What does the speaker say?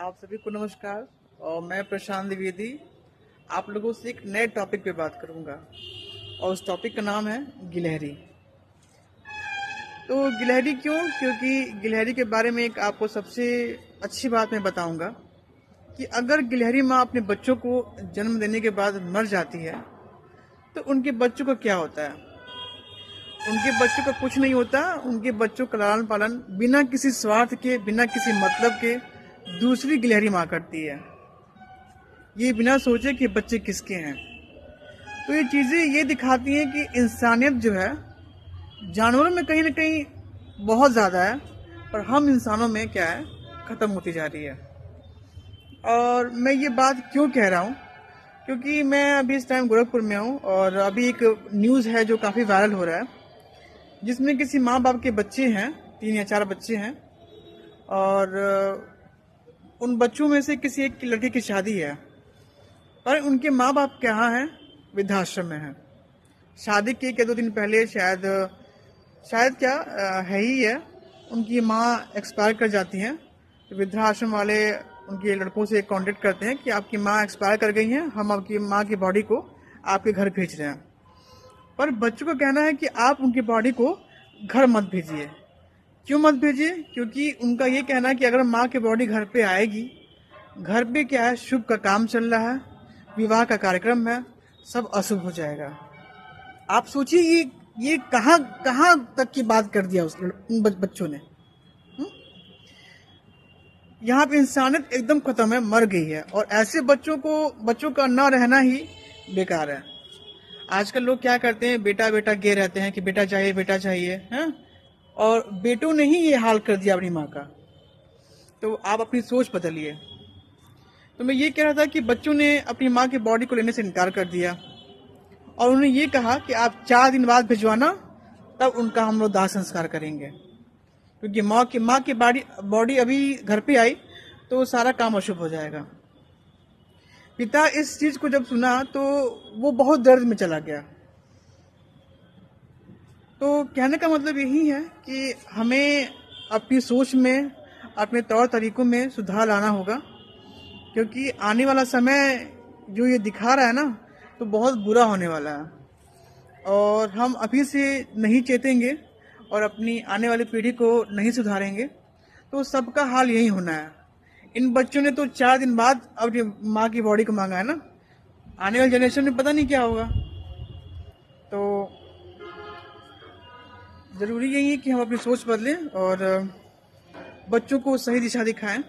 आप सभी को नमस्कार। और मैं प्रशांत द्विवेदी आप लोगों से एक नए टॉपिक पे बात करूंगा और उस टॉपिक का नाम है गिलहरी। तो गिलहरी क्यों? क्योंकि गिलहरी के बारे में एक आपको सबसे अच्छी बात मैं बताऊंगा कि अगर गिलहरी माँ अपने बच्चों को जन्म देने के बाद मर जाती है तो उनके बच्चों का क्या होता है। उनके बच्चों का कुछ नहीं होता। उनके बच्चों का लालन पालन बिना किसी स्वार्थ के, बिना किसी मतलब के दूसरी गिलहरी माँ करती है, ये बिना सोचे कि बच्चे किसके हैं। तो ये चीज़ें ये दिखाती हैं कि इंसानियत जो है जानवरों में कहीं ना कहीं बहुत ज़्यादा है, पर हम इंसानों में क्या है, ख़त्म होती जा रही है। और मैं ये बात क्यों कह रहा हूँ, क्योंकि मैं अभी इस टाइम गोरखपुर में हूँ और अभी एक न्यूज़ है जो काफ़ी वायरल हो रहा है, जिसमें किसी माँ बाप के बच्चे हैं, 3 या 4 बच्चे हैं, और उन बच्चों में से किसी एक लड़के की शादी है, पर उनके माँ बाप कहाँ हैं? वृद्धाश्रम में हैं। शादी के 2 दिन पहले शायद क्या है ही है, उनकी माँ एक्सपायर कर जाती हैं। तो वृद्धाश्रम वाले उनके लड़कों से कांटेक्ट करते हैं कि आपकी माँ एक्सपायर कर गई हैं, हम आपकी माँ की बॉडी को आपके घर भेज रहे हैं। पर बच्चों का कहना है कि आप उनकी बॉडी को घर मत भेजिए। क्यों मत भेजिए? क्योंकि उनका ये कहना है कि अगर माँ की बॉडी घर पे आएगी, घर पे क्या है, शुभ का काम चल रहा है, विवाह का कार्यक्रम है, सब अशुभ हो जाएगा। आप सोचिए ये कहाँ कहाँ तक की बात कर दिया उन बच्चों ने। यहाँ पे इंसानियत एकदम खत्म है, मर गई है। और ऐसे बच्चों का ना रहना ही बेकार है। आजकल लोग क्या करते हैं, बेटा बेटा गे रहते हैं कि बेटा चाहिए हैं, और बेटों ने ही ये हाल कर दिया अपनी माँ का। तो आप अपनी सोच बदलिए। तो मैं ये कह रहा था कि बच्चों ने अपनी माँ की बॉडी को लेने से इनकार कर दिया और उन्होंने ये कहा कि आप 4 दिन बाद भिजवाना, तब उनका हम लोग दाह संस्कार करेंगे। क्योंकि माँ की बॉडी अभी घर पे आई तो सारा काम अशुभ हो जाएगा। पिता इस चीज को जब सुना तो वो बहुत दर्द में चला गया। तो कहने का मतलब यही है कि हमें अपनी सोच में, अपने तौर तरीकों में सुधार लाना होगा, क्योंकि आने वाला समय जो ये दिखा रहा है ना, तो बहुत बुरा होने वाला है। और हम अभी से नहीं चेतेंगे और अपनी आने वाली पीढ़ी को नहीं सुधारेंगे तो सबका हाल यही होना है। इन बच्चों ने तो 4 दिन बाद अपनी माँ की बॉडी को मांगा है ना, आने वाली जनरेशन में पता नहीं क्या होगा। तो ज़रूरी यही है कि हम अपनी सोच बदलें और बच्चों को सही दिशा दिखाएं।